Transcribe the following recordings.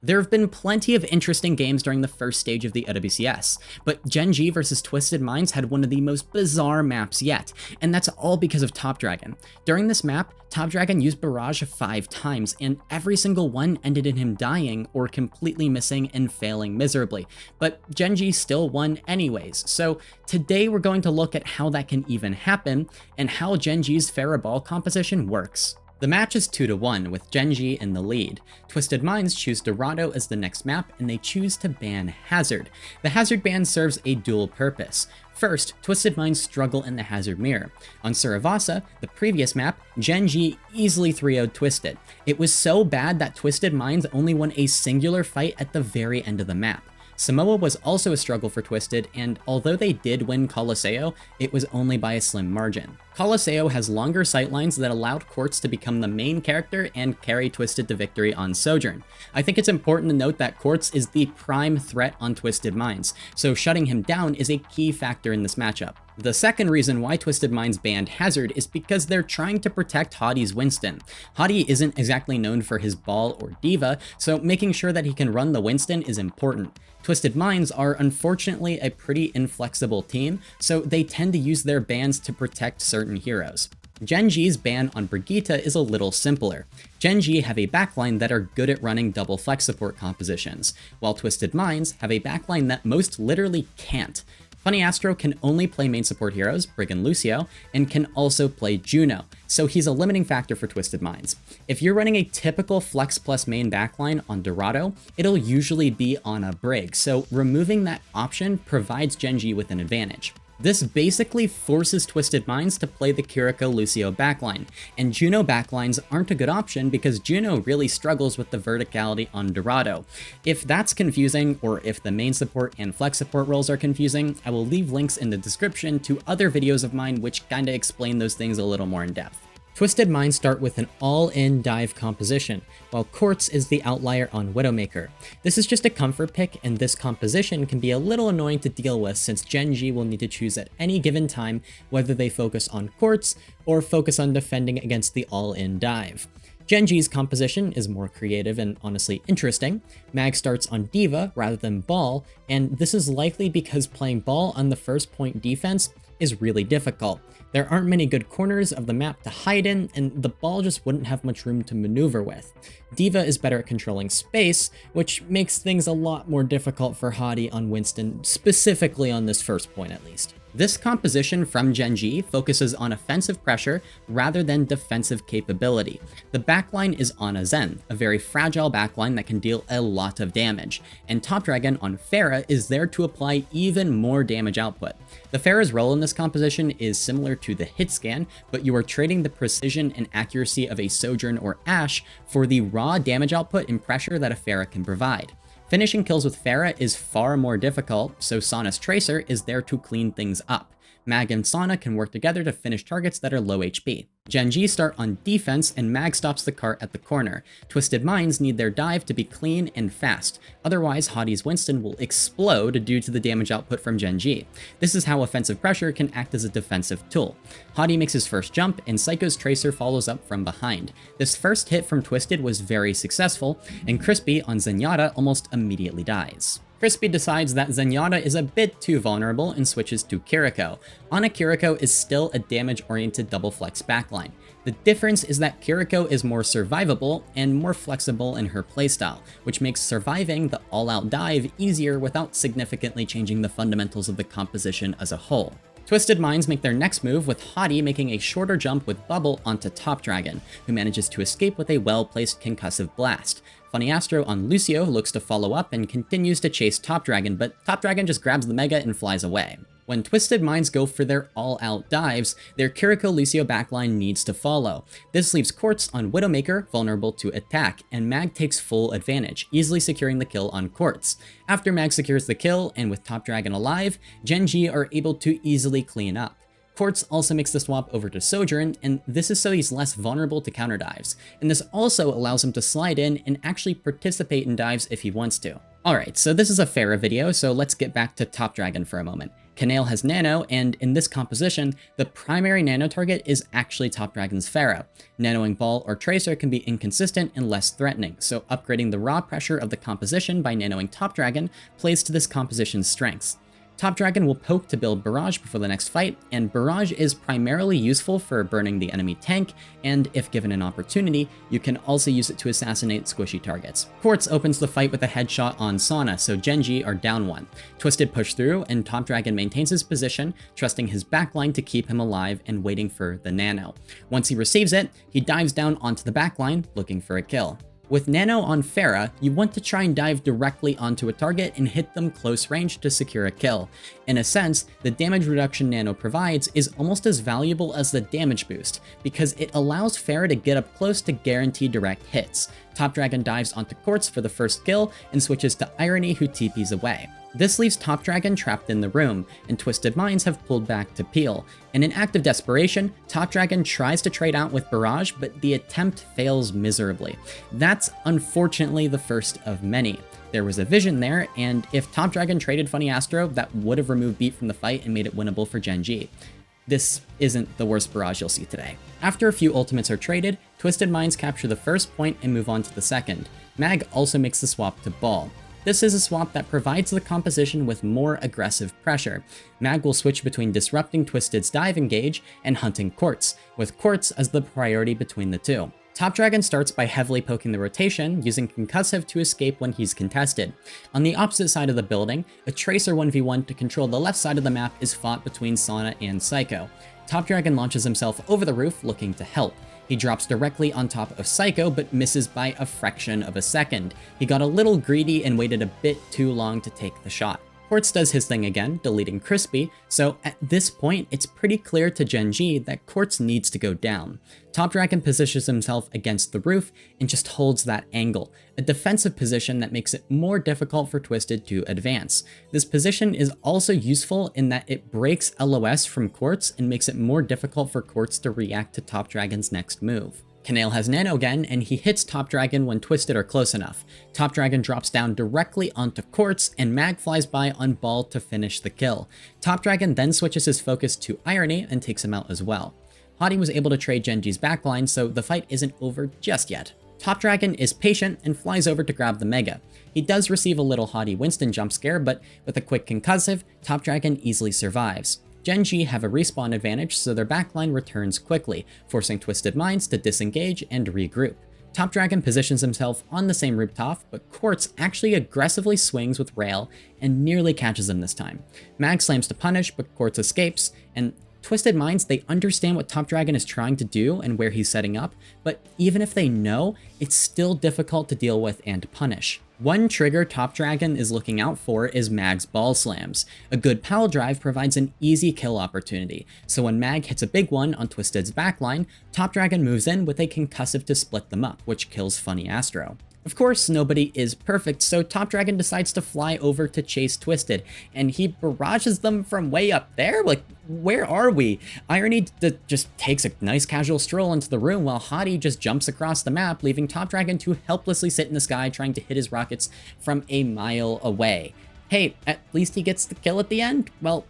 There have been plenty of interesting games during the first stage of the OWCS, but GenG vs Twisted Minds had one of the most bizarre maps yet, and that's all because of Top Dragon. During this map, Top Dragon used Barrage 5 times, and every single one ended in him dying or completely missing and failing miserably, but GenG still won anyways. So today we're going to look at how that can even happen, and how GenG's Pharah ball composition works. The match is 2-1 with GenG in the lead. Twisted Minds choose Dorado as the next map, and they choose to ban Hazard. The Hazard ban serves a dual purpose. First, Twisted Minds struggle in the Hazard mirror. On Suravasa, the previous map, GenG easily 3-0'd Twisted. It was so bad that Twisted Minds only won a singular fight at the very end of the map. Samoa was also a struggle for Twisted, and although they did win Colosseo, it was only by a slim margin. Colosseo has longer sightlines that allowed Quartz to become the main character and carry Twisted to victory on Sojourn. I think it's important to note that Quartz is the prime threat on Twisted Minds, so shutting him down is a key factor in this matchup. The second reason why Twisted Minds banned Hazard is because they're trying to protect Hadi's Winston. Hadi isn't exactly known for his ball or diva, so making sure that he can run the Winston is important. Twisted Minds are unfortunately a pretty inflexible team, so they tend to use their bans to protect certain heroes. GenG's ban on Brigitte is a little simpler. GenG have a backline that are good at running double flex support compositions, while Twisted Minds have a backline that most literally can't. Funny Astro can only play main support heroes, Brig and Lucio, and can also play Juno, so he's a limiting factor for Twisted Minds. If you're running a typical flex plus main backline on Dorado, it'll usually be on a Brig, so removing that option provides GenG with an advantage. This basically forces Twisted Minds to play the Kiriko Lucio backline, and Juno backlines aren't a good option because Juno really struggles with the verticality on Dorado. If that's confusing, or if the main support and flex support roles are confusing, I will leave links in the description to other videos of mine which kinda explain those things a little more in depth. Twisted Minds start with an all-in dive composition, while Quartz is the outlier on Widowmaker. This is just a comfort pick, and this composition can be a little annoying to deal with since GenG will need to choose at any given time whether they focus on Quartz or focus on defending against the all-in dive. GenG's composition is more creative and honestly interesting. Mag starts on Diva rather than Ball, and this is likely because playing Ball on the first point defense is really difficult. There aren't many good corners of the map to hide in, and the ball just wouldn't have much room to maneuver with. Diva is better at controlling space, which makes things a lot more difficult for Hadi on Winston, specifically on this first point at least. This composition from GenG focuses on offensive pressure rather than defensive capability. The backline is on a Zen, a very fragile backline that can deal a lot of damage, and Top Dragon on Pharah is there to apply even more damage output. The Pharah's role in this composition is similar to the hit scan, but you are trading the precision and accuracy of a Sojourn or Ashe for the raw damage output and pressure that a Pharah can provide. Finishing kills with Pharah is far more difficult, so Sana's Tracer is there to clean things up. Mag and Sana can work together to finish targets that are low HP. GenG start on defense, and Mag stops the cart at the corner. Twisted Minds need their dive to be clean and fast, otherwise Hadi's Winston will explode due to the damage output from GenG. This is how offensive pressure can act as a defensive tool. Hadi makes his first jump, and Psycho's Tracer follows up from behind. This first hit from Twisted was very successful, and Crispy on Zenyatta almost immediately dies. Crispy decides that Zenyatta is a bit too vulnerable and switches to Kiriko. Ana Kiriko is still a damage-oriented double flex backline. The difference is that Kiriko is more survivable and more flexible in her playstyle, which makes surviving the all-out dive easier without significantly changing the fundamentals of the composition as a whole. Twisted Minds make their next move with Hadi making a shorter jump with Bubble onto Top Dragon, who manages to escape with a well-placed concussive blast. Funny Astro on Lucio looks to follow up and continues to chase Top Dragon, but Top Dragon just grabs the Mega and flies away. When Twisted Minds go for their all-out dives, their Kiriko Lucio backline needs to follow. This leaves Quartz on Widowmaker vulnerable to attack, and Mag takes full advantage, easily securing the kill on Quartz. After Mag secures the kill, and with Top Dragon alive, GenG are able to easily clean up. Quartz also makes the swap over to Sojourn, and this is so he's less vulnerable to counter dives, and this also allows him to slide in and actually participate in dives if he wants to. Alright, so this is a Pharah video, so let's get back to Top Dragon for a moment. Kanale has Nano, and in this composition, the primary Nano target is actually Top Dragon's Pharah. Nanoing Ball or Tracer can be inconsistent and less threatening, so upgrading the raw pressure of the composition by nanoing Top Dragon plays to this composition's strengths. Top Dragon will poke to build Barrage before the next fight, and Barrage is primarily useful for burning the enemy tank, and if given an opportunity, you can also use it to assassinate squishy targets. Quartz opens the fight with a headshot on Sana, so GenG are down one. Twisted push through, and Top Dragon maintains his position, trusting his backline to keep him alive and waiting for the Nano. Once he receives it, he dives down onto the backline, looking for a kill. With Nano on Pharah, you want to try and dive directly onto a target and hit them close range to secure a kill. In a sense, the damage reduction Nano provides is almost as valuable as the damage boost, because it allows Pharah to get up close to guarantee direct hits. Top Dragon dives onto Quartz for the first kill and switches to Irony, who TPs away. This leaves Top Dragon trapped in the room, and Twisted Minds have pulled back to peel. In an act of desperation, Top Dragon tries to trade out with Barrage, but the attempt fails miserably. That's unfortunately the first of many. There was a vision there, and if Top Dragon traded Funny Astro, that would have removed Beat from the fight and made it winnable for GenG. This isn't the worst Barrage you'll see today. After a few ultimates are traded, Twisted Minds capture the first point and move on to the second. Mag also makes the swap to Ball. This is a swap that provides the composition with more aggressive pressure. Mag will switch between disrupting Twisted's dive engage and hunting Quartz, with Quartz as the priority between the two. Top Dragon starts by heavily poking the rotation, using Concussive to escape when he's contested. On the opposite side of the building, a Tracer 1v1 to control the left side of the map is fought between Sana and Psycho. Top Dragon launches himself over the roof looking to help. He drops directly on top of Psycho, but misses by a fraction of a second. He got a little greedy and waited a bit too long to take the shot. Quartz does his thing again, deleting Crispy, so at this point, it's pretty clear to GenG that Quartz needs to go down. Top Dragon positions himself against the roof and just holds that angle, a defensive position that makes it more difficult for Twisted to advance. This position is also useful in that it breaks LOS from Quartz and makes it more difficult for Quartz to react to Top Dragon's next move. Kanale has Nano again, and he hits Top Dragon when Twisted are close enough. Top Dragon drops down directly onto Quartz, and Mag flies by on Ball to finish the kill. Top Dragon then switches his focus to Irony and takes him out as well. Hottie was able to trade GenG's backline, so the fight isn't over just yet. Top Dragon is patient and flies over to grab the Mega. He does receive a little Hottie Winston jump scare, but with a quick concussive, Top Dragon easily survives. GenG have a respawn advantage, so their backline returns quickly, forcing Twisted Minds to disengage and regroup. Top Dragon positions himself on the same rooftop, but Quartz actually aggressively swings with Rail and nearly catches him this time. Mag slams to punish, but Quartz escapes, and Twisted Minds, they understand what Top Dragon is trying to do and where he's setting up, but even if they know, it's still difficult to deal with and punish. One trigger Top Dragon is looking out for is Mag's ball slams. A good pile drive provides an easy kill opportunity, so when Mag hits a big one on Twisted's backline, Top Dragon moves in with a concussive to split them up, which kills Funny Astro. Of course, nobody is perfect, so Top Dragon decides to fly over to chase Twisted, and he barrages them from way up there? Like, where are we? Irony just takes a nice casual stroll into the room while Hottie just jumps across the map, leaving Top Dragon to helplessly sit in the sky trying to hit his rockets from a mile away. Hey, at least he gets the kill at the end? Well,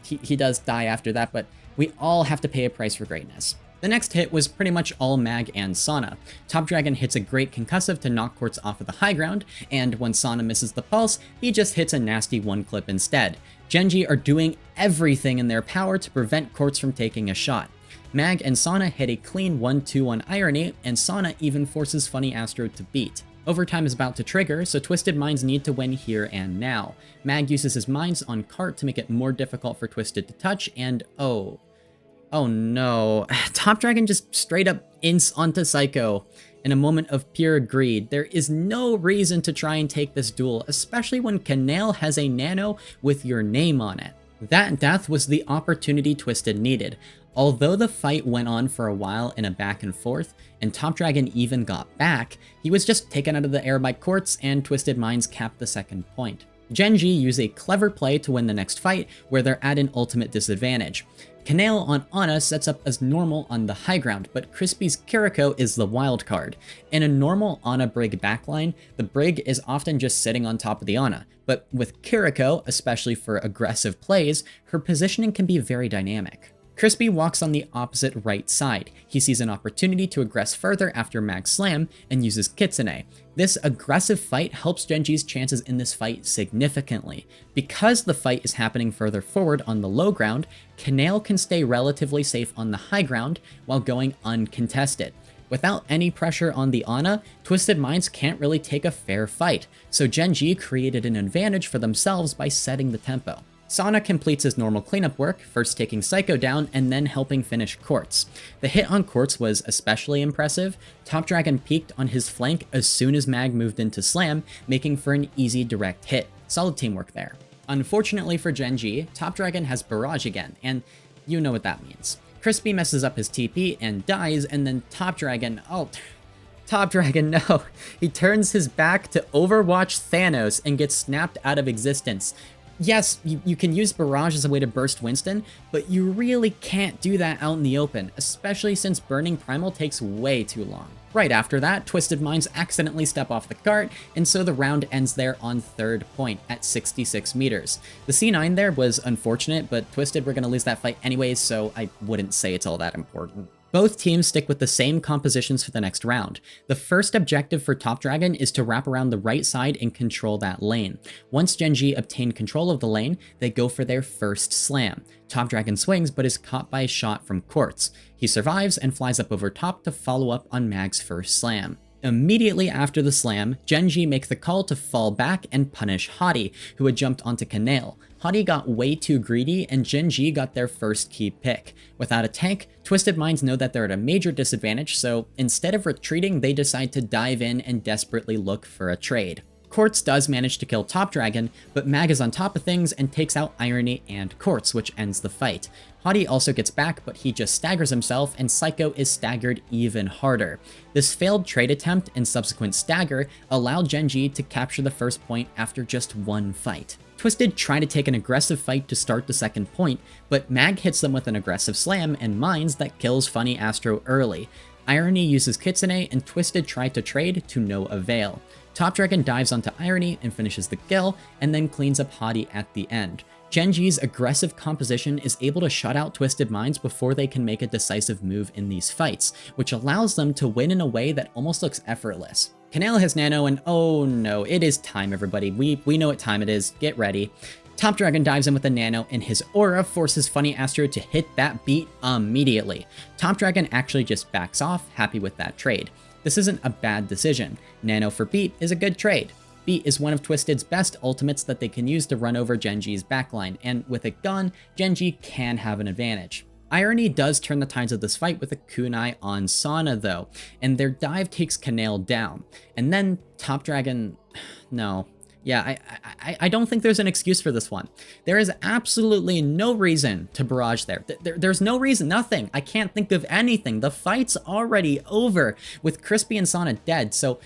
he does die after that, but we all have to pay a price for greatness. The next hit was pretty much all Mag and Sana. Top Dragon hits a great concussive to knock Quartz off of the high ground, and when Sana misses the pulse, he just hits a nasty one clip instead. GenG are doing everything in their power to prevent Quartz from taking a shot. Mag and Sana hit a clean 1-2 on Irony, and Sana even forces Funny Astro to beat. Overtime is about to trigger, so Twisted Minds need to win here and now. Mag uses his mines on Cart to make it more difficult for Twisted to touch, and oh no, Top Dragon just straight up ints onto Psycho. In a moment of pure greed, there is no reason to try and take this duel, especially when Kanale has a nano with your name on it. That death was the opportunity Twisted needed. Although the fight went on for a while in a back and forth, and Top Dragon even got back, he was just taken out of the air by Quartz, and Twisted Minds capped the second point. GenG use a clever play to win the next fight, where they're at an ultimate disadvantage. Kanale on Ana sets up as normal on the high ground, but Crispy's Kiriko is the wild card. In a normal Ana Brig backline, the Brig is often just sitting on top of the Ana, but with Kiriko, especially for aggressive plays, her positioning can be very dynamic. Crispy walks on the opposite right side. He sees an opportunity to aggress further after Mag's slam and uses Kitsune. This aggressive fight helps GenG's chances in this fight significantly. Because the fight is happening further forward on the low ground, Kanale can stay relatively safe on the high ground while going uncontested. Without any pressure on the Ana, Twisted Minds can't really take a fair fight, so GenG created an advantage for themselves by setting the tempo. Sana completes his normal cleanup work, first taking Psycho down and then helping finish Quartz. The hit on Quartz was especially impressive. Top Dragon peeked on his flank as soon as Mag moved into Slam, making for an easy direct hit. Solid teamwork there. Unfortunately for GenG, Top Dragon has Barrage again, and you know what that means. Crispy messes up his TP and dies, and then Top Dragon, no. He turns his back to Overwatch Thanos and gets snapped out of existence. Yes, you can use Barrage as a way to burst Winston, but you really can't do that out in the open, especially since burning Primal takes way too long. Right after that, Twisted Minds accidentally step off the cart, and so the round ends there on third point at 66 meters. The C9 there was unfortunate, but Twisted were going to lose that fight anyways, so I wouldn't say it's all that important. Both teams stick with the same compositions for the next round. The first objective for Top Dragon is to wrap around the right side and control that lane. Once GenG obtain control of the lane, they go for their first slam. Top Dragon swings but is caught by a shot from Quartz. He survives and flies up over top to follow up on Mag's first slam. Immediately after the slam, GenG makes the call to fall back and punish Hottie, who had jumped onto Kanale. Hottie got way too greedy, and GenG got their first key pick. Without a tank, Twisted Minds know that they're at a major disadvantage, so instead of retreating, they decide to dive in and desperately look for a trade. Quartz does manage to kill Top Dragon, but Mag is on top of things and takes out Irony and Quartz, which ends the fight. Hottie also gets back, but he just staggers himself, and Psycho is staggered even harder. This failed trade attempt and subsequent stagger allowed GenG to capture the first point after just one fight. Twisted try to take an aggressive fight to start the second point, but Mag hits them with an aggressive slam and mines that kills Funny Astro early. Irony uses Kitsune, and Twisted try to trade to no avail. Top Dragon dives onto Irony and finishes the kill, and then cleans up Hottie at the end. GenG's aggressive composition is able to shut out Twisted Minds before they can make a decisive move in these fights, which allows them to win in a way that almost looks effortless. Kanale has Nano, and oh no, it is time, everybody. We know what time it is. Get ready. Top Dragon dives in with a Nano, and his aura forces Funny Astro to hit that beat immediately. Top Dragon actually just backs off, happy with that trade. This isn't a bad decision. Nano for Beat is a good trade. Beat is one of Twisted's best ultimates that they can use to run over GenG's backline, and with a gun, GenG can have an advantage. Irony does turn the tides of this fight with a kunai on Sana though, and their dive takes Kanale down. And then Top Dragon... no. Yeah, I don't think there's an excuse for this one. There is absolutely no reason to barrage there. There's no reason, nothing. I can't think of anything. The fight's already over with Crispy and Sana dead, so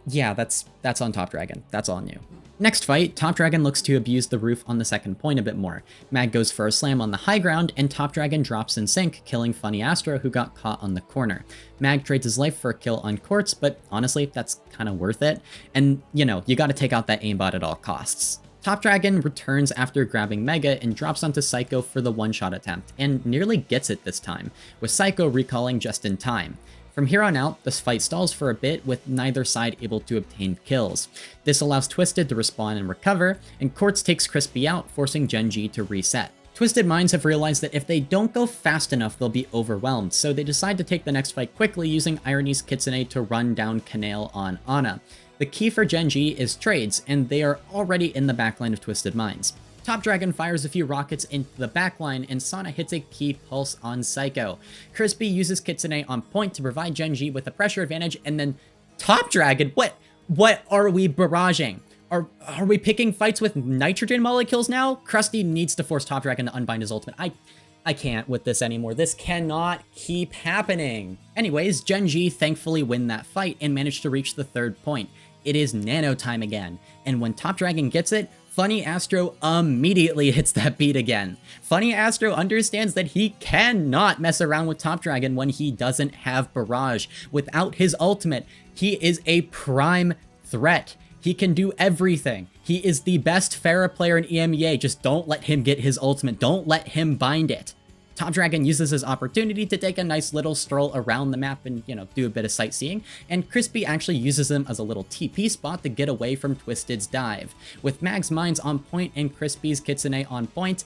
yeah, that's on Top Dragon. That's on you. Next fight, Top Dragon looks to abuse the roof on the second point a bit more. Mag goes for a slam on the high ground, and Top Dragon drops in sync, killing Funny Astro, who got caught on the corner. Mag trades his life for a kill on Quartz, but honestly, that's kind of worth it. And, you know, you gotta take out that aimbot at all costs. Top Dragon returns after grabbing Mega and drops onto Psycho for the one-shot attempt, and nearly gets it this time, with Psycho recalling just in time. From here on out, this fight stalls for a bit, with neither side able to obtain kills. This allows Twisted to respawn and recover, and Quartz takes Crispy out, forcing GenG to reset. Twisted Minds have realized that if they don't go fast enough, they'll be overwhelmed, so they decide to take the next fight quickly, using Irony's Kitsune to run down Kanale on Ana. The key for GenG is trades, and they are already in the backline of Twisted Minds. Top Dragon fires a few rockets into the backline, and Sana hits a key pulse on Psycho. Crispy uses Kitsune on point to provide GenG with a pressure advantage, and then Top Dragon, what are we barraging? Are we picking fights with nitrogen molecules now? Krusty needs to force Top Dragon to unbind his ultimate. I can't with this anymore. This cannot keep happening. Anyways, GenG thankfully win that fight and manage to reach the third point. It is Nano time again, and when Top Dragon gets it, Funny Astro immediately hits that beat again. Funny Astro understands that he cannot mess around with Top Dragon when he doesn't have Barrage. Without his ultimate, he is a prime threat. He can do everything. He is the best Pharah player in EMEA. Just don't let him get his ultimate. Don't let him bind it. Top Dragon uses his opportunity to take a nice little stroll around the map and, you know, do a bit of sightseeing, and Crispy actually uses him as a little TP spot to get away from Twisted's dive. With Mag's Mines on point and Crispy's Kitsune on point,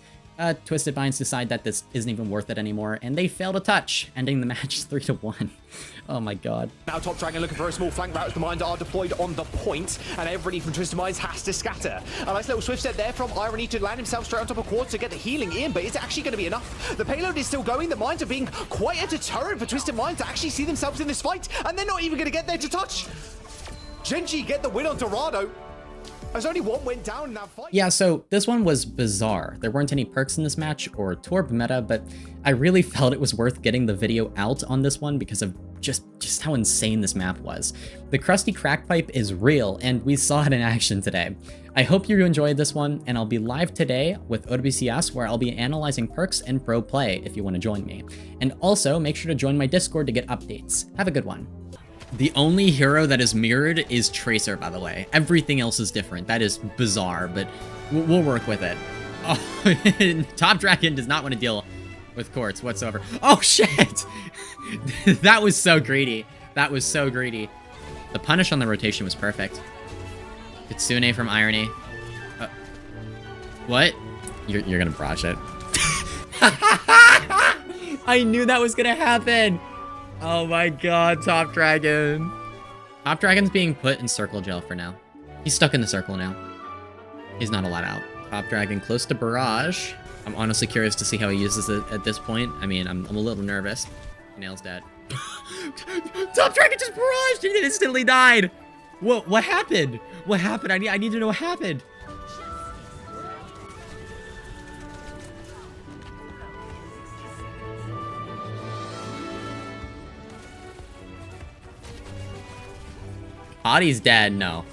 Twisted Minds decide that this isn't even worth it anymore, and they fail to touch, ending the match 3-1. Oh my god. Now Top Dragon looking for a small flank route as the mines are deployed on the point, and everybody from Twisted Minds has to scatter. A nice little swift step there from Irony to land himself straight on top of Quartz to get the healing in, but is it actually going to be enough? The payload is still going, the mines are being quite a deterrent for Twisted Minds to actually see themselves in this fight, and they're not even going to get there to touch. GenG get the win on Dorado. As only one went down in that fight. Yeah, so this one was bizarre. There weren't any perks in this match or Torb meta, but I really felt it was worth getting the video out on this one because of just how insane this map was. The Krusty Crack Pipe is real, and we saw it in action today. I hope you enjoyed this one, and I'll be live today with OWCS where I'll be analyzing perks and pro play if you want to join me. And also, make sure to join my Discord to get updates. Have a good one. The only hero that is mirrored is Tracer, by the way. Everything else is different. That is bizarre, but we'll work with it. Oh, Top Dragon does not want to deal with Quartz whatsoever. Oh, shit! That was so greedy. That was so greedy. The punish on the rotation was perfect. Kitsune from Irony. What? You're gonna brush it. I knew that was gonna happen! Oh my god, Top Dragon. Top Dragon's being put in circle jail for now. He's stuck in the circle now. He's not allowed out. Top Dragon close to Barrage. I'm honestly curious to see how he uses it at this point. I mean, I'm a little nervous. Nail's dead. Top Dragon just barraged! He instantly died! What happened? What happened? I need to know what happened. Body's dead, no.